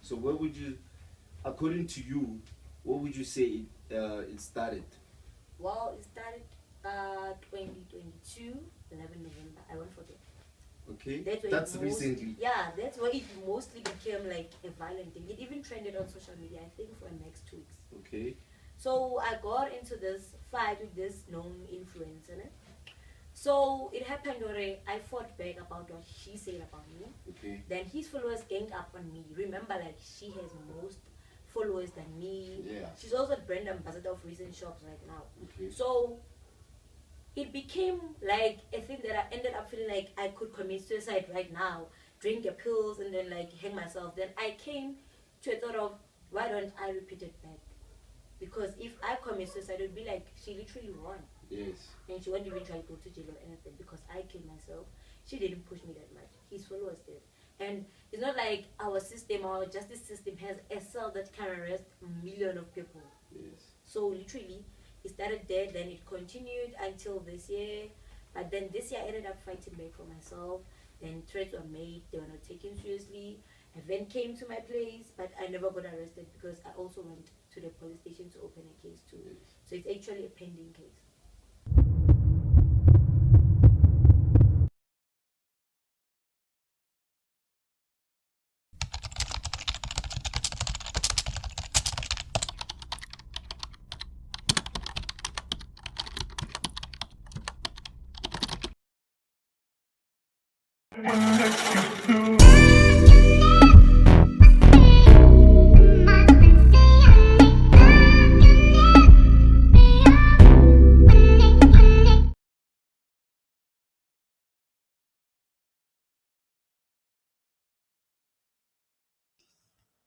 So where would you, according to you, what would you say it started? Well, it started 2022, 11 November. I won't forget. Okay, That's where that's recently. Yeah, that's where it mostly became like a violent thing. It even trended on social media, I think, for the next 2 weeks. Okay. So I got into this fight with this known influencer. So it happened already. I fought back about what she said about me. Okay. Then his followers ganged up on me. Remember, like, she has most followers than me. Yeah. She's also brand ambassador of recent shops right now. Okay. So it became like a thing that I ended up feeling like I could commit suicide right now, drink the pills and then like hang myself. Then I came to a thought of, why don't I repeat it back? Because if I commit suicide, it would be like she literally won. Yes. And she won't even try to go to jail or anything because I killed myself. She didn't push me that much. His followers did. And it's not like our system, our justice system has a cell that can arrest a million of people. Yes. So literally, it started there, then it continued until this year. But then this year I ended up fighting back for myself. Then threats were made, they were not taken seriously. A van came to my place, but I never got arrested because I also went to the police station to open a case too. Yes. So it's actually a pending case.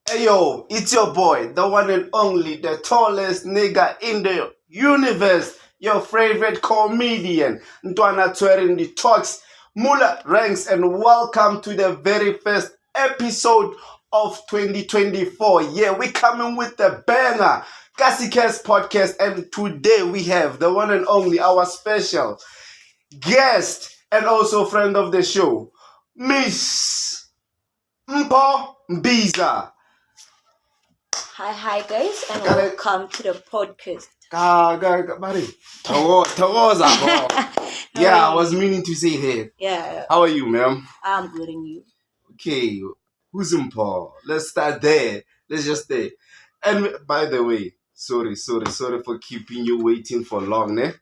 Hey yo, it's your boy, the one and only, the tallest nigga in the universe, your favorite comedian, Ntwana Twerin the Talks, Mula Ranks, and welcome to the very first episode of 2024. Yeah, we coming with the banger, Kasika's podcast, and today we have the one and only, our special guest, and also friend of the show, Miss Mpho Mbiza. Hi guys, and welcome to the podcast. Yeah, I was meaning to say that. Yeah. How are you, ma'am? I'm good, and you? Okay, who's Mpho? Let's start there. Let's just stay. And by the way, sorry for keeping you waiting for long, ne?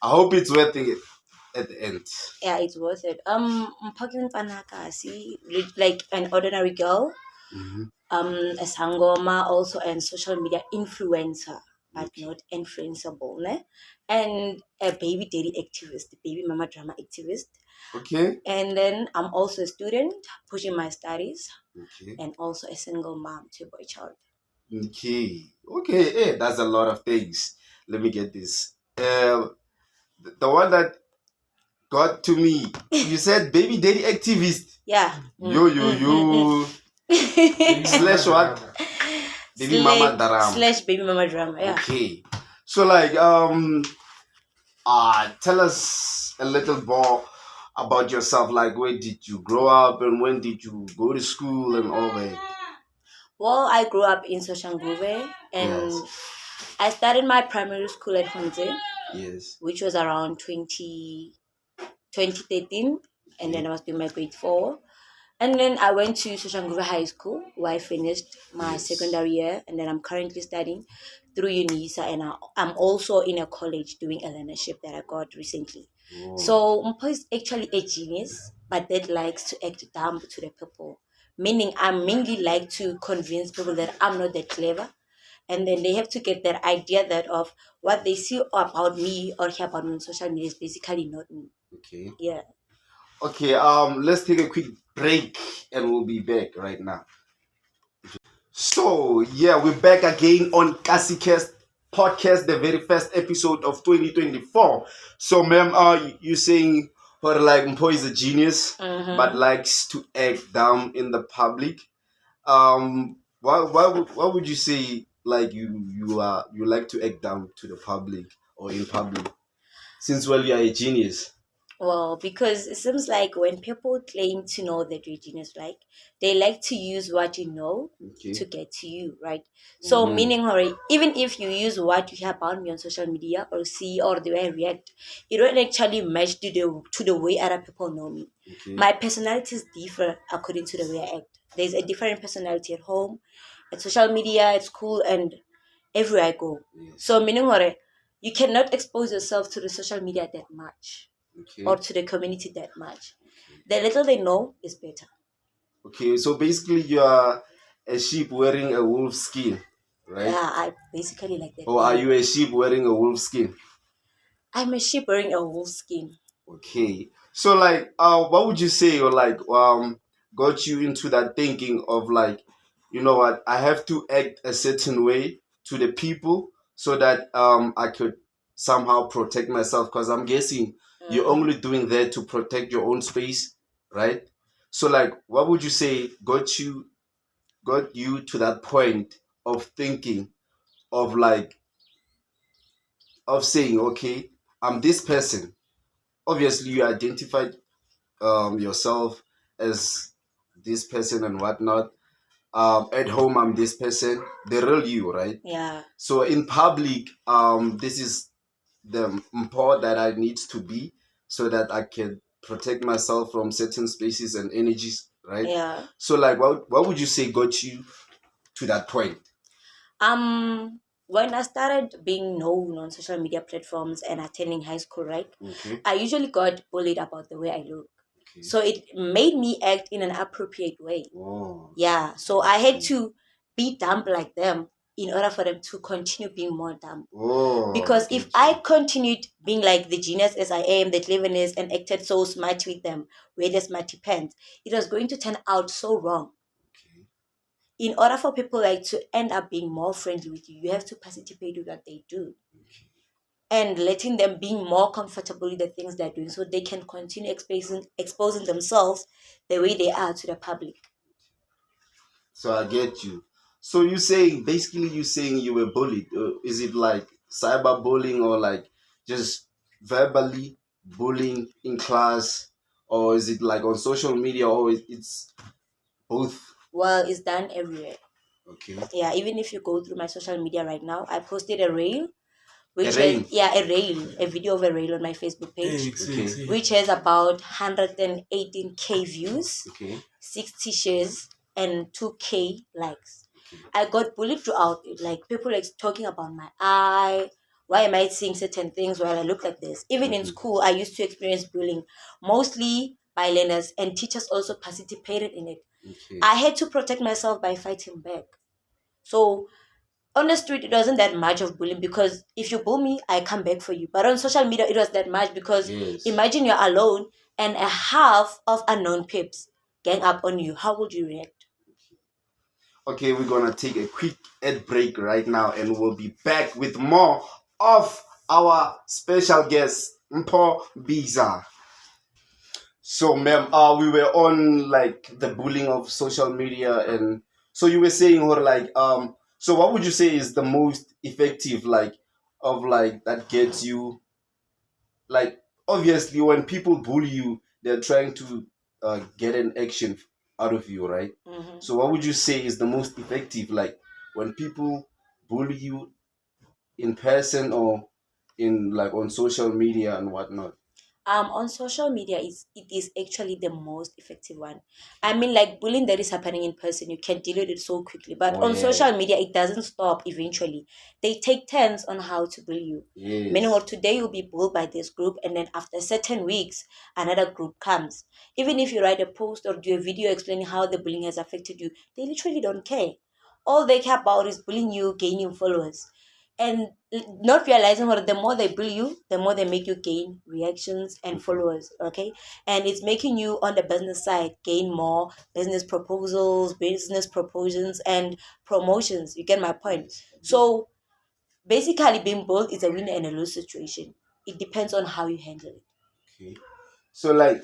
I hope it's worth it at the end. Yeah, it's worth it. Mpho Panaka, see, like an ordinary girl. Mm-hmm. A sangoma, also a social media influencer, but Okay. not influenceable, ne? And a baby daddy activist, baby mama drama activist. Okay. And then I'm also a student pushing my studies, Okay. and also a single mom to a boy child. Okay. Hey, that's a lot of things. Let me get this. The one that got to me, you said baby daddy activist. Yeah. Yo. Slash what? Baby mama drama. Slash baby mama drama. Yeah. Okay. So like tell us a little more about yourself. Like, where did you grow up and when did you go to school and all that? Well, I grew up in Soshanguve, and Yes. I started my primary school at Honze, Yes. which was around 2013, and then I was doing my grade 4. And then I went to Soshanguve High School, where I finished my secondary year, and then I'm currently studying through UNISA, and I'm also in a college doing a learnership that I got recently. Whoa. So Mpho is actually a genius, but that likes to act dumb to the people. Meaning I mainly like to convince people that I'm not that clever. And then they have to get that idea that of what they see about me or hear about me on social media is basically not me. Okay. Yeah. Okay, let's take a quick break and we'll be back right now. So yeah, we're back again on Kasika's podcast, the very first episode of 2024. So ma'am, you saying her like Mpho is a genius, but likes to act down in the public. Why would you say like you like to act down to the public or in public? Since well you are a genius. Well, because it seems like when people claim to know that you're genius, like they like to use what you know Okay. to get to you, right? So Mm-hmm. meaning, Hori, even if you use what you hear about me on social media or see or the way I react, it don't actually match to the way other people know me. Okay. My personality is different according to the way I act. There's a different personality at home, at social media, at school, and everywhere I go. Yes. So meaning, Hori, you cannot expose yourself to the social media that much Okay. or to the community that much. The little they know is better. Okay. So basically, you are a sheep wearing a wolf skin, right? Yeah, I basically like that. Or are Yeah. you a sheep wearing a wolf skin? I'm a sheep wearing a wolf skin. Okay. So like what would you say or like got you into that thinking of like, you know what, I have to act a certain way to the people so that I could somehow protect myself, because I'm guessing you're only doing that to protect your own space, right? So like what would you say got you to that point of thinking of like of saying, okay, I'm this person. Obviously you identified yourself as this person and whatnot. At home, I'm this person, the real you, right? Yeah. So in public, this is the Mpho that I need to be so that I can protect myself from certain spaces and energies, right? Yeah. So like, what would you say got you to that point? When I started being known on social media platforms and attending high school, right, Okay. I usually got bullied about the way I look. Okay. So it made me act in an appropriate way. Oh. Yeah. So I had to be dumb like them in order for them to continue being more dumb. Oh. Because if Get I you. continued being like the genius as I am, the cleverness, and acted so smart with them, wear the smarty pants, it was going to turn out so wrong. Okay. In order for people like to end up being more friendly with you, you have to participate with what they do Okay. and letting them being more comfortable with the things they're doing so they can continue exposing themselves the way they are to the public. So I get you. So you saying basically you saying you were bullied? Is it like cyberbullying or like just verbally bullying in class, or is it like on social media, or it's both? Well, it's done everywhere. Okay. Yeah, even if you go through my social media right now, I posted a reel A which has rain. a video of a reel on my Facebook page, Okay. which has about 118k views, Okay. 60 shares, and 2k likes. I got bullied throughout it. Like people like talking about my eye. Why am I seeing certain things while I look like this? Even in school, I used to experience bullying, mostly by learners, and teachers also participated in it. Okay. I had to protect myself by fighting back. So on the street it wasn't that much of bullying because if you bully me I come back for you, but on social media it was that much because Yes. imagine you're alone and a half of unknown pips gang up on you. How would you react? Okay, we're gonna take a quick ad break right now, and we'll be back with more of our special guest, Mpho Browniie. So, ma'am, we were on like the bullying of social media, and so you were saying, or like, so what would you say is the most effective, like, of like that gets you, like, obviously when people bully you, they're trying to get an action out of you, right? So, what would you say is the most effective, like, when people bully you in person or in like on social media and whatnot? On social media it is actually the most effective one. I mean, like bullying that is happening in person, you can deal with it so quickly, but Oh on yeah. social media it doesn't stop. Eventually they take turns on how to bully you. Yes. Meaning, or today you'll be bullied by this group, and then after certain weeks another group comes. Even if you write a post or do a video explaining how the bullying has affected you, they literally don't care. All they care about is bullying you, gaining followers, and not realizing what the more they bully you, the more they make you gain reactions and followers. Okay, and it's making you on the business side gain more business proposals, business proposals, and promotions. You get my point? So basically, being bold is a win and a lose situation. It depends on how you handle it. Okay. So like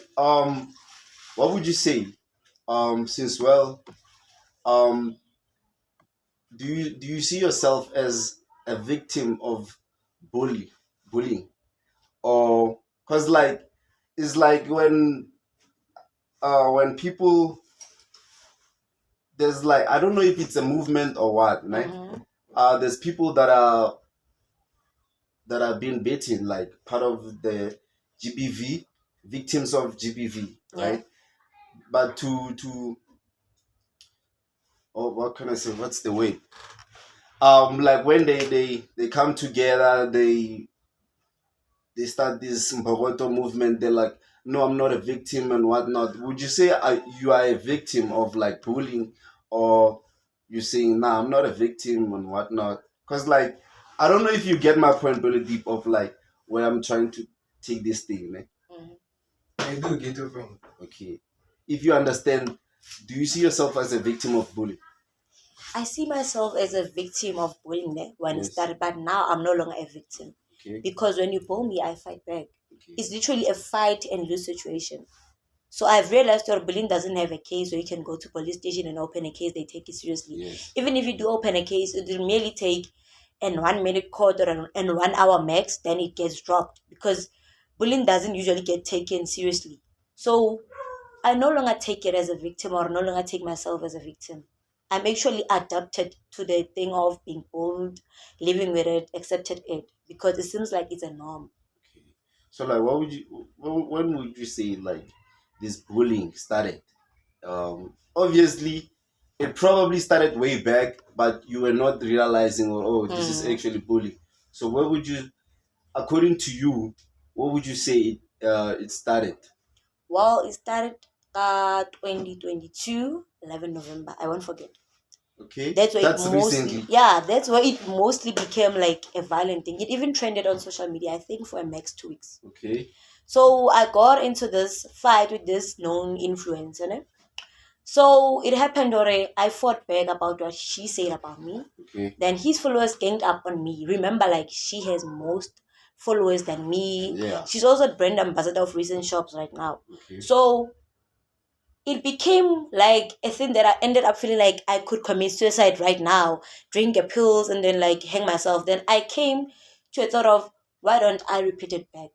what would you say? Since well, um do you see yourself as a victim of bullying? Or because like it's like when people, there's like, I don't know if it's a movement or what, right? There's people that are being beaten, like part of the GBV, victims of GBV, right? But to oh, what can I say? What's the way? Like when they come together, they start this Mbogoto movement. They're like, no, I'm not a victim and whatnot. Would you say you are a victim of like bullying, or you saying, nah, I'm not a victim and whatnot? Because like, I don't know if you get my point really deep of like where I'm trying to take this thing. I do get your point. Okay. If you understand, do you see yourself as a victim of bullying? I see myself as a victim of bullying when it started, but now I'm no longer a victim. Okay. Because when you bully me, I fight back. Okay. It's literally a fight and lose situation. So I've realized your bullying doesn't have a case where you can go to police station and open a case, they take it seriously. Yes. Even if you do open a case, it will merely take an 1 minute court or an 1 hour max, then it gets dropped because bullying doesn't usually get taken seriously. So I no longer take it as a victim or no longer take myself as a victim. I'm actually adapted to the thing of being bullied, living with it, accepted it because it seems like it's a norm. Okay. So like, what would you? When would you say like this bullying started? Obviously, it probably started way back, but you were not realizing, or oh, this is actually bullying. So where would you, according to you, what would you say it started? Well, it started 2022, 11 November. I won't forget. Okay, That's why that's it mostly, recently. yeah, that's why it mostly became like a violent thing. It even trended on social media, I think, for a max 2 weeks. Okay. So I got into this fight with this known influencer. Ne? So it happened already. I fought back about what she said about me. Okay. Then his followers ganged up on me. Remember, like she has most followers than me. Yeah. She's also the brand ambassador of recent shops right now. Okay. So it became like a thing that I ended up feeling like I could commit suicide right now, drink a pills and then like hang myself. Then I came to a thought of why don't I repeat it back?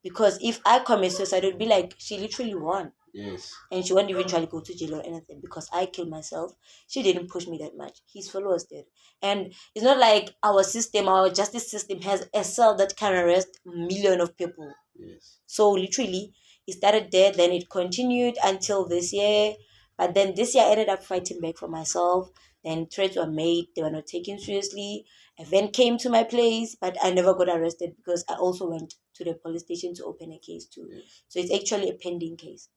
Because if I commit suicide, it would be like she literally won. Yes. And she won't eventually go to jail or anything because I killed myself. She didn't push me that much. His followers did. And it's not like our system, our justice system has a cell that can arrest millions of people. Yes. So literally, it started there, then it continued until this year. But then this year, I ended up fighting back for myself. Then threats were made, they were not taken seriously. A van came to my place, but I never got arrested because I also went to the police station to open a case too. Yes. So it's actually a pending case.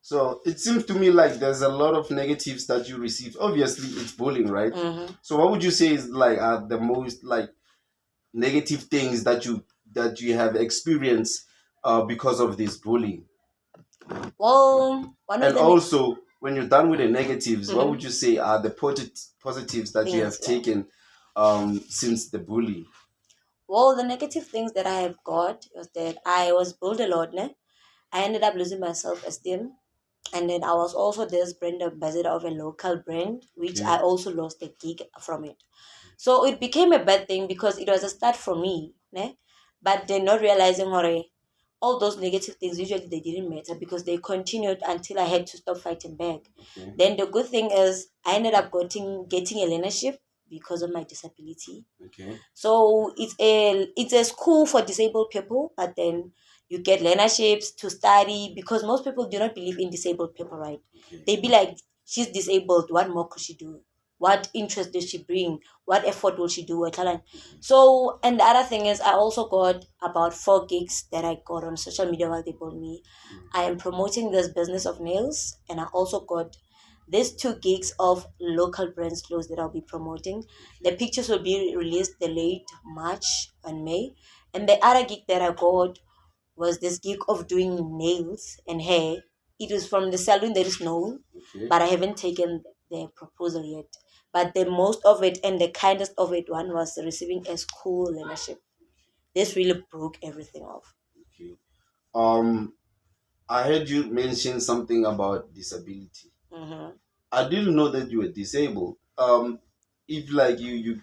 So it seems to me like there's a lot of negatives that you receive. Obviously, it's bullying, right? So what would you say is like the most like negative things that you have experienced because of this bullying? Well, And also, when you're done with the negatives, what would you say are the positives that you have things, taken since the bullying? well, the negative things that I have got was that I was bullied a lot. Ne? I ended up losing my self-esteem. And then I was also this brand ambassador of a local brand, which Okay. I also lost a gig from it. So it became a bad thing because it was a start for me. Ne? But then not realizing all those negative things, usually they didn't matter because they continued until I had to stop fighting back. Okay. Then the good thing is I ended up getting a learnership because of my disability. Okay. So it's a school for disabled people, but then you get learnerships to study because most people do not believe in disabled people, right? Okay. They be like, she's disabled, what more could she do? What interest does she bring? What effort will she do? What talent? So, and the other thing is, I also got about 4 gigs that I got on social media while they bought me. I am promoting this business of nails, and I also got these 2 gigs of local brands clothes that I'll be promoting. The pictures will be released the late March and May. And the other gig that I got was this gig of doing nails and hair. It was from the salon that is known, but I haven't taken the proposal yet. But the most of it and the kindest of it one was receiving a school leadership. This really broke everything off. Okay. I heard you mention something about disability. I didn't know that you were disabled. If like you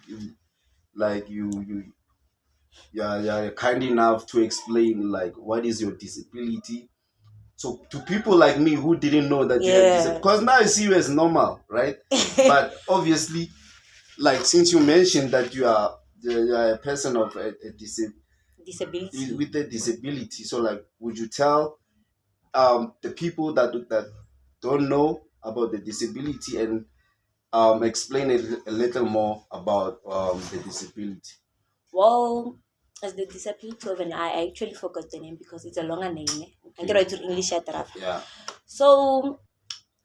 you're kind enough to explain like what is your disability. So to people like me who didn't know that you had disability, Yeah. because now I see you as normal, right? But obviously, like since you mentioned that you are a person of Disability. with a disability, so like would you tell the people that don't know about the disability and explain a little more about the disability? Well, as the disability of an eye, I actually forgot the name because it's a longer name. I can Okay. write it in English at Raf. Yeah. So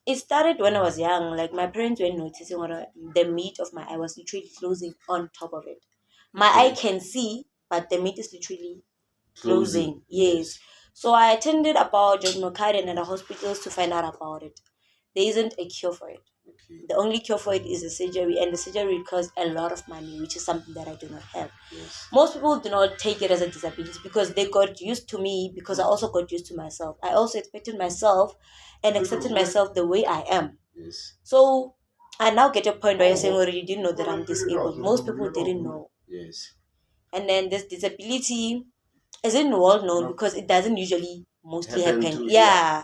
it started when I was young. Like my parents were noticing what the meat of my eye was literally closing on top of it. My eye Okay. can see, but the meat is literally Closing. closing. Yes. So I attended about John Mokaren and the hospitals to find out about it. There isn't a cure for it. Okay. The only cure for it is a surgery, and the surgery costs a lot of money, which is something that I do not have. Yes. Most people do not take it as a disability because they got used to me, because I also got used to myself. I also expected myself and accepted myself the way I am. Yes. So I now get a point where you're saying, oh, you didn't know that I'm disabled. Most people didn't know. Yes. And then this disability isn't well known because it doesn't usually mostly happen. Yeah.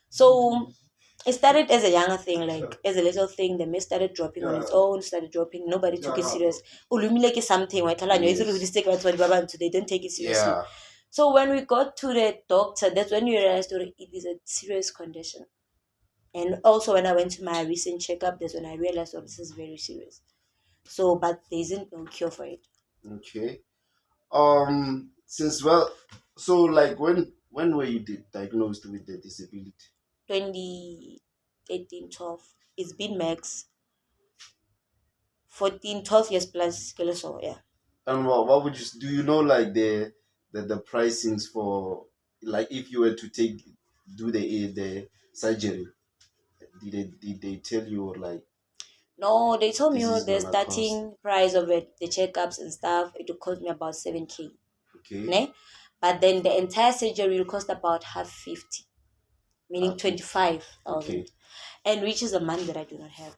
So it started as a younger thing, like as a little thing. The myth started dropping on its own, started dropping. Nobody took it serious. Ulumileke something, right? They don't take it seriously. Yeah. So when we got to the doctor, that's when we realized that it is a serious condition. And also when I went to my recent checkup, that's when I realized, oh, this is very serious. So, but there isn't no cure for it. Okay. Since well, so like when were you diagnosed with the disability? 2018, 12. It's been max 14, 12 years plus. So, yeah. And what would you do? You know like the pricings for like if you were to do the surgery? Did they tell you like No, they told me this is the gonna cost? starting price of it, the checkups and stuff, it will cost me about 7K. Okay. Ne? But then the entire surgery will cost about half 50, meaning Half 25,000. Okay. And which is a money that I do not have.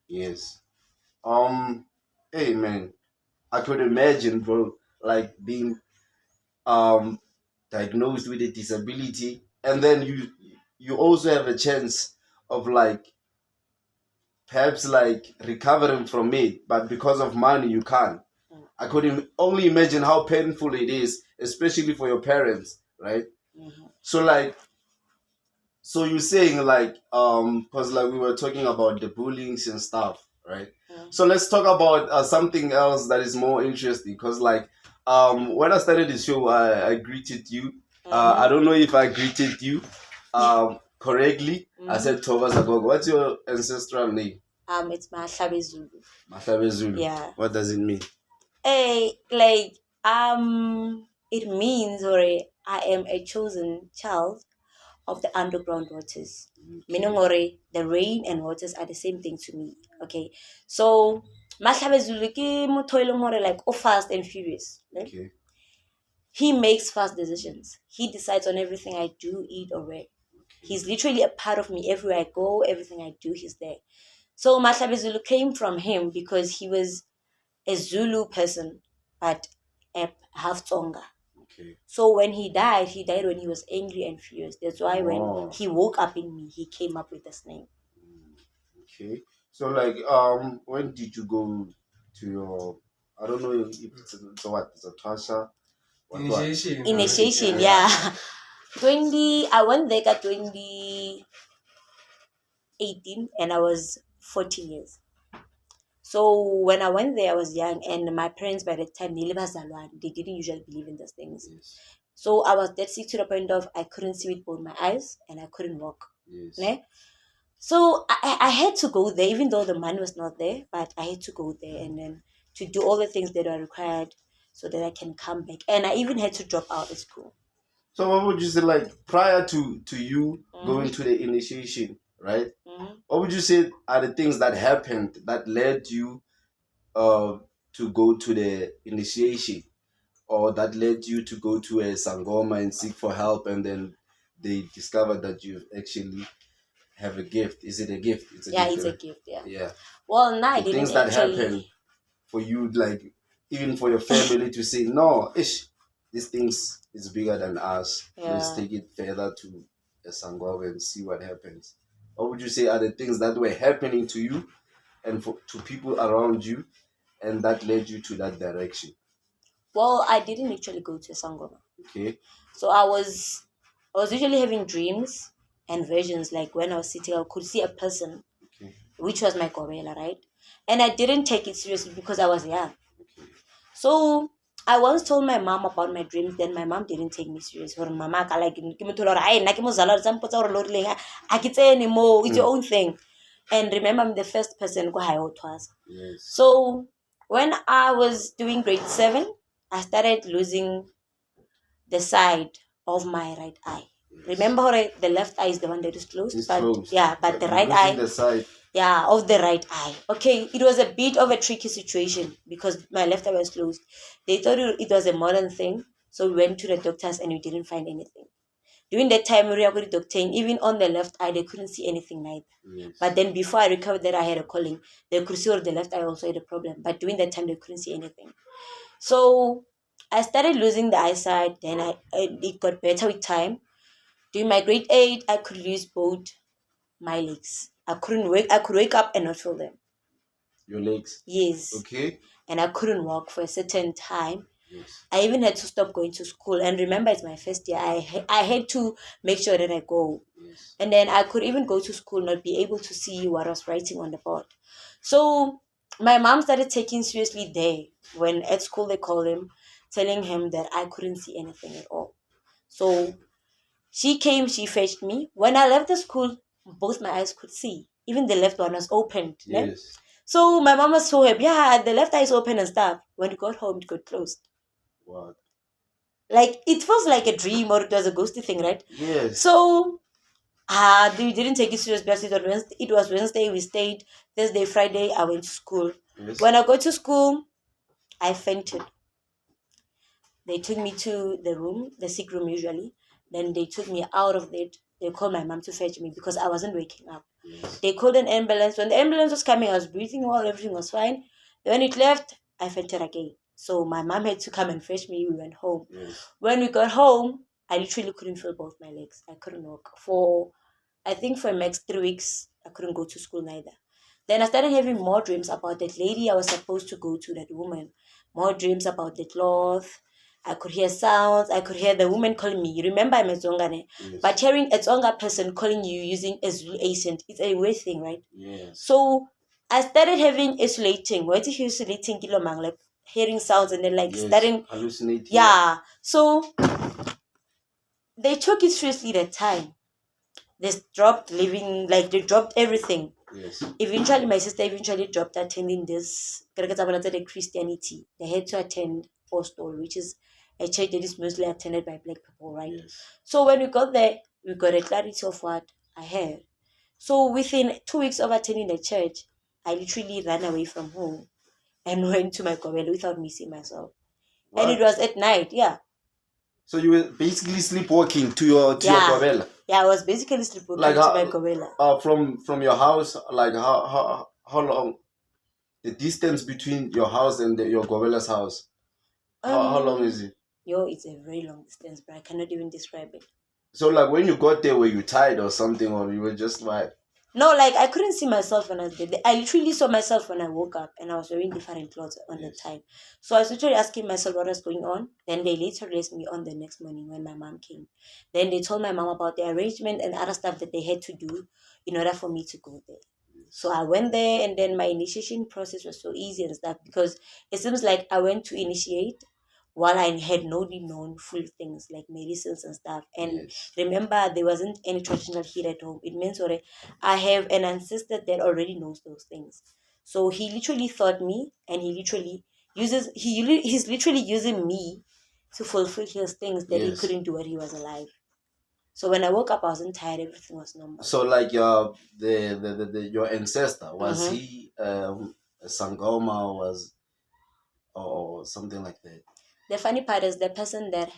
Yes. Hey man, I could imagine, bro, like being um diagnosed with a disability, and then you also have a chance of like perhaps like recovering from it, but because of money you can't. I could only imagine how painful it is, especially for your parents, right? Mm-hmm. So like, so you're saying like, because like we were talking about the bullying and stuff, right? Mm. So let's talk about something else that is more interesting, because like, when I started the show, I greeted you. I don't know if I greeted you, correctly. I said Tovas Agogo. What's your ancestral name? It's Mahlabe Zulu. Mahlabe Zulu. Yeah. What does it mean? Hey, like, it means, or I am a chosen child of the underground waters. Meaning, or the rain and waters are the same thing to me. Okay, so Mahlabe Zulu ke motho e leng hore like o fast and furious. Right? Okay. He makes fast decisions. He decides on everything I do, eat, or wear. He's literally a part of me. Everywhere I go, everything I do, he's there. So Mahlabe Zulu came from him because he was a Zulu person, but a half Tonga. Okay. So when he died when he was angry and furious. That's why Oh. when he woke up in me, he came up with this name. Okay. So like when did you go to your, I don't know if it's a what, it's a Tasha? Initiation. Initiation, yeah. 20 I went there at 2018 and I was 14 years. So when I went there, I was young, and my parents by the time they didn't usually believe in those things. Yes. So I was that sick to the point of I couldn't see with both my eyes and I couldn't walk. Yes. Ne? So I had to go there, even though the money was not there, but I had to go there and then to do all the things that are required so that I can come back. And I even had to drop out of school. So what would you say, like prior to you going to the initiation, right? What would you say are the things that happened that led you to go to the initiation, or that led you to go to a Sangoma and seek for help, and then they discovered that you actually have a gift? Is it a gift? It's a gift. It's a gift, yeah. Yeah. Well, now I The didn't things that actually happen for you, like even for your family to say, no, ish, this things is bigger than us. Let's Yeah. take it further to Soshanguve and see what happens. What would you say are the things that were happening to you and to people around you, and that led you to that direction? Well, I didn't actually go to Sangoma. Okay. So I was usually having dreams and visions, like when I was sitting, I could see a person, Okay. which was my Gobela, right? And I didn't take it seriously because I was young. Okay. So I once told my mom about my dreams, then my mom didn't take me serious. For mama, like, it's your own thing. And remember, I'm the first person who I was. Yes. So when I was doing grade 7, I started losing the side of my right eye. Yes. Remember, the left eye is the one that is closed, It's but closed. yeah, but the you're right losing eye, the side. yeah, of the right eye. Okay, it was a bit of a tricky situation because my left eye was closed. They thought it was a modern thing, so we went to the doctors and we didn't find anything. During that time, we were doctoring, even on the left eye, they couldn't see anything neither. Yes. But then before I recovered that I had a calling, they could see on the left eye also had a problem. But during that time, they couldn't see anything. So I started losing the eyesight. Then it got better with time. During my grade 8, I could lose both my legs. I could wake up and not feel them. Your legs? Yes. Okay. And I couldn't walk for a certain time. Yes. I even had to stop going to school. And remember, it's my first year. I had to make sure that I go. Yes. And then I could even go to school, not be able to see what I was writing on the board. So my mom started taking seriously there. When at school they called him, telling him that I couldn't see anything at all. So she came, she fetched me. When I left the school, both my eyes could see. Even the left one was opened. Yes. Ne? So my mom was so happy. Yeah, the left eye is open and stuff. When we got home, it got closed. What? Like, it feels like a dream or it was a ghosty thing, right? Yes. So we didn't take it serious because it was Wednesday. We stayed. Thursday, Friday, I went to school. Yes. When I got to school, I fainted. They took me to the room, the sick room usually. Then they took me out of it. They called my mom to fetch me because I wasn't waking up. Yes. They called an ambulance. When the ambulance was coming, I was breathing well, everything was fine. When it left, I fainted again. So my mom had to come and fetch me. We went home. Yes. When we got home, I literally couldn't feel both my legs. I couldn't walk. I think for the next 3 weeks, I couldn't go to school neither. Then I started having more dreams about that lady I was supposed to go to, that woman. More dreams about the cloth. I could hear sounds. I could hear the woman calling me. You remember I'm a Zongane? Yes. But hearing a Zonga person calling you using a Zulu accent, it's a weird thing, right? Yes. So I started having isolating. What is isolating? Like hearing sounds and then like Yes. starting hallucinating. Yeah. So they took it seriously that time. They dropped living, like they dropped everything. Yes. Eventually, my sister dropped attending this Christianity. They had to attend Ancestral, which is a church that is mostly attended by black people, right? Yes. So when we got there, we got a clarity of what I had. So within 2 weeks of attending the church, I literally ran away from home and went to my Gobela without missing myself. What? And it was at night, yeah. So you were basically sleepwalking to your Gobela? Yeah, I was basically sleepwalking Like to my Gobela. From your house, like how long? The distance between your house and your Gobela's house? How long is it? Yo, it's a very long distance, but I cannot even describe it. So like when you got there, were you tired or something, or you were just like? No, like I couldn't see myself when I was there. I literally saw myself when I woke up and I was wearing different clothes on the time. So I was literally asking myself what was going on. Then they later raised me on the next morning when my mom came. Then they told my mom about the arrangement and other stuff that they had to do in order for me to go there. So I went there and then my initiation process was so easy and stuff because it seems like I went to initiate while I had not known full things like medicines and stuff. And remember, there wasn't any traditional healer at home. It means I have an ancestor that already knows those things. So he literally taught me, and he's literally using me to fulfill his things that he couldn't do when he was alive. So when I woke up, I wasn't tired. Everything was normal. So like your ancestor, was he a Sangoma, or something like that? The funny part is the person that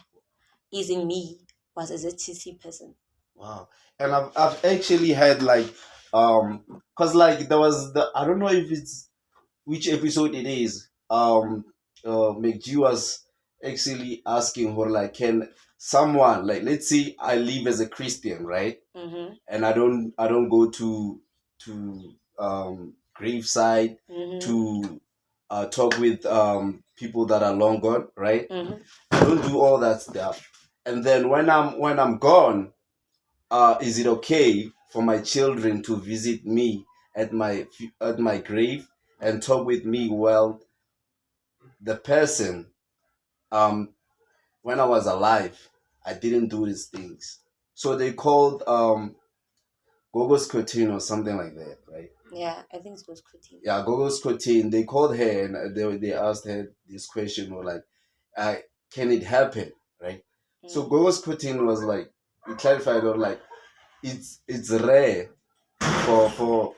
is in me was a ZTC person. Wow. And I've actually had like cause like there was I don't know if it's which episode it is. McG was actually asking her like, can someone, like, let's say I live as a Christian, right? Mm-hmm. And I don't go to graveside Mm-hmm. to talk with people that are long gone, right? Mm-hmm. I don't do all that stuff. And then when I'm gone, is it okay for my children to visit me at my grave and talk with me? Well, the person, um when I was alive, I didn't do these things. So they called Gogo's Curtin or something like that, right? Yeah, I think it was Kuti. Yeah, Gogo's Curtin. They called her and they asked her this question, or like, uh, can it happen, right? So Gogo's Curtin was like, he clarified, or like, it's rare for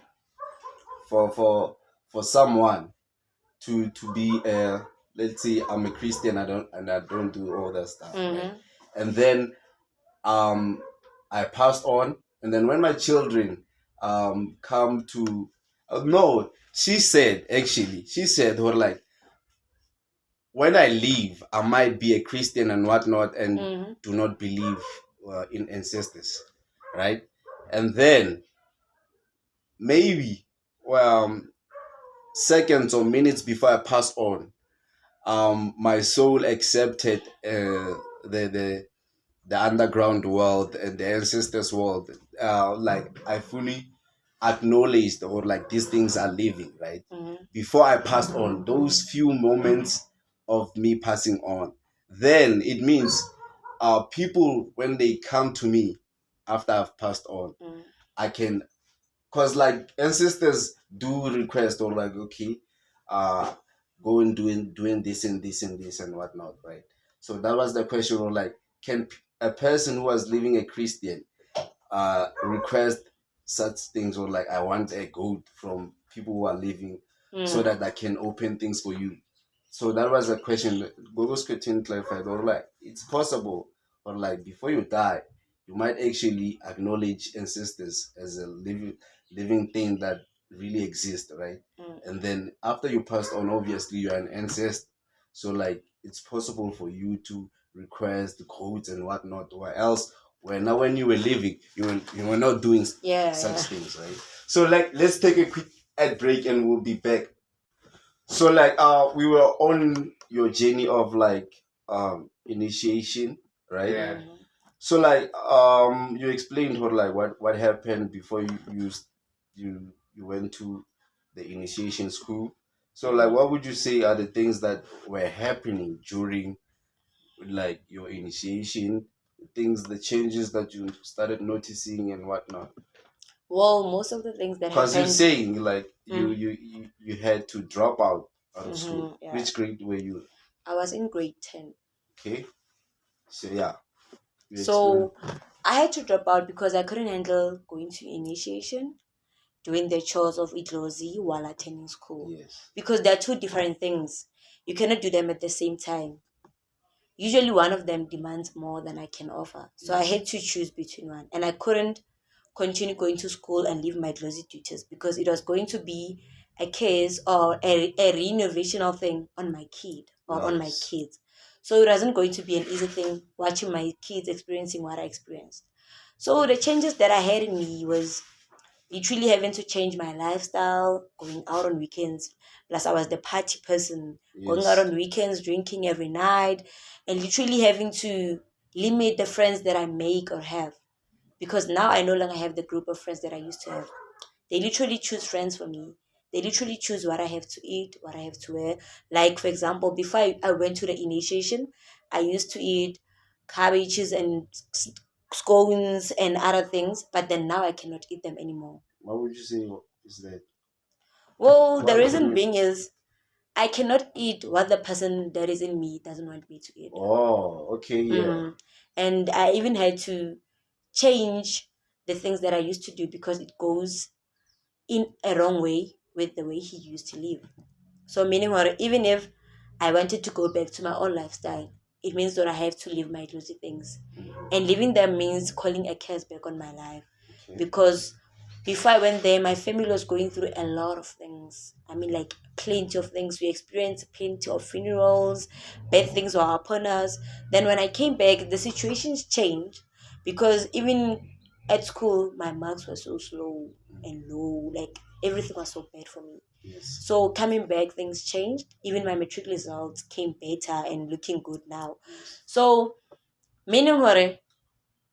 for for someone to be let's say I'm a Christian, I don't do all that stuff, right? And then um I passed on, and then when my children come to no, she said, or like, when I leave, I might be a Christian and whatnot, and do not believe in ancestors, right? And then maybe, seconds or minutes before I pass on, my soul accepted the underground world and the ancestors world. Like, I fully acknowledged, or like, these things are living, right? Before I passed on, those few moments of me passing on, then it means people, when they come to me after I've passed on, I can, because like ancestors do request, or like, okay, uh go and doing this and this and this and whatnot, right? So that was the question, or like, can a person who was living a Christian request such things, or like, I want a goat from people who are living, so that I can open things for you. So that was a question that Gogo's question clarified, or like, it's possible, or like, before you die, you might actually acknowledge ancestors as a living thing that really exists, right? And then after you passed on, obviously you're an ancestor, so like, it's possible for you to request the codes and whatnot, or else, when you were living, you were not doing such things, right? So like, let's take a quick ad break and we'll be back. So like, we were on your journey of like initiation, right? Yeah. So like, you explained what happened before you went to the initiation school. So like, what would you say are the things that were happening during like your initiation, the changes that you started noticing and whatnot? Well, most of the things that Because you're happened. saying like, you had to drop out of school. Yeah. Which grade were you? I was in grade 10. Okay. So yeah. So I had to drop out because I couldn't handle going to initiation, doing the chores of Idlozi while attending school. Yes. Because they're two different things. You cannot do them at the same time. Usually one of them demands more than I can offer. So I had to choose between one. And I couldn't continue going to school and leave my Idlozi duties because it was going to be a case or a renovational thing on my kid or on my kids. So it wasn't going to be an easy thing watching my kids experiencing what I experienced. So the changes that I had in me was literally having to change my lifestyle, going out on weekends. Plus, I was the party person, going out on weekends, drinking every night, and literally having to limit the friends that I make or have. Because now I no longer have the group of friends that I used to have. They literally choose friends for me. They literally choose what I have to eat, what I have to wear. Like, for example, before I went to the initiation, I used to eat cabbages and scones and other things, but then now I cannot eat them anymore. What would you say is that? Well, the reason being is I cannot eat what the person that is in me doesn't want me to eat. Oh, okay, yeah. And I even had to change the things that I used to do because it goes in a wrong way with the way he used to live. So meaning what, even if I wanted to go back to my own lifestyle, it means that I have to leave my exclusive things. And leaving them means calling a curse back on my life. Because before I went there, my family was going through a lot of things. I mean, like plenty of things. We experienced plenty of funerals, bad things were upon us. Then when I came back, the situations changed because even at school, my marks were so slow and low. Like everything was so bad for me. Yes. So coming back, things changed. Even my matric results came better and looking good now. So meaning what?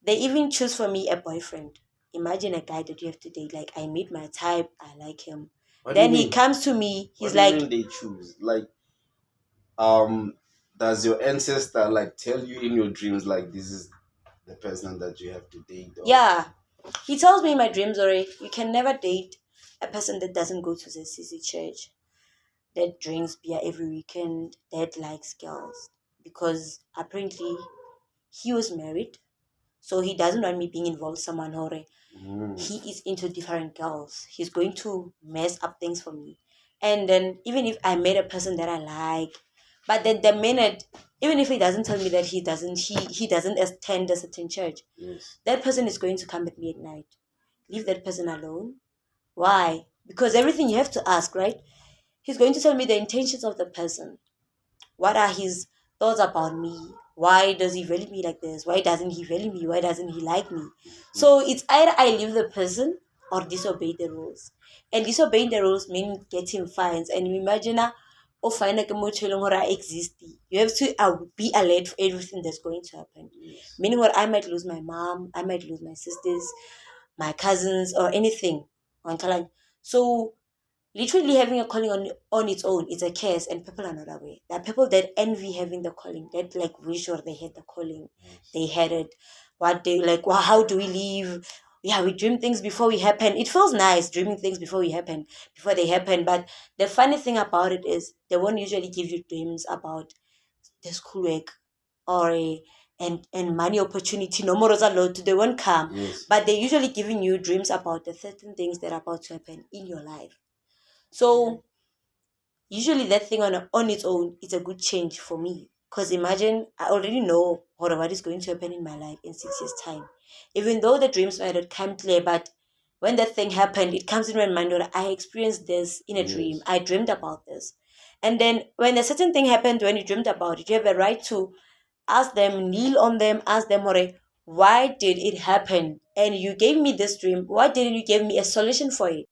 They even choose for me a boyfriend. Imagine a guy that you have to date. Like, I meet my type, I like him. What do Then you he mean? comes to me, he's What do you like, mean they choose? Like, um, does your ancestor like tell you in your dreams like this is the person that you have to date? Or... yeah. He tells me in my dreams already, you can never date a person that doesn't go to the CC church, that drinks beer every weekend, that likes girls. Because apparently he was married, so he doesn't want me being involved with someone who he is into different girls. He's going to mess up things for me. And then even if I met a person that I like, but then the minute, even if he doesn't tell me that he doesn't attend a certain church, Yes. that person is going to come at me at night. Leave that person alone. Why? Because everything you have to ask, right? He's going to tell me the intentions of the person. What are his thoughts about me? Why does he value me like this? Why doesn't he value me? Why doesn't he like me? So it's either I leave the person or disobey the rules. And disobeying the rules means getting fines. And you imagine oh fine exist. You have to be alert for everything that's going to happen. Yes. Meaning what I might lose my mom, I might lose my sisters, my cousins, or anything. So literally having a calling on its own is a curse, and people are not aware. There are people that envy having the calling, that like wish or they had the calling, they had it. What they like, wow, how do we live? Yeah, we dream things before we happen. It feels nice dreaming things before they happen. But the funny thing about it is they won't usually give you dreams about the schoolwork or and money opportunity. No more lot, they won't come. Yes. But they're usually giving you dreams about the certain things that are about to happen in your life. So usually that thing on its own is a good change for me. Because imagine I already know what is going to happen in my life in 6 years' time. Even though the dreams might not come clear, but when that thing happened, it comes in my mind that I experienced this in a dream. I dreamed about this. And then when a certain thing happened when you dreamed about it, you have a right to ask them, kneel on them, ask them, why did it happen? And you gave me this dream. Why didn't you give me a solution for it?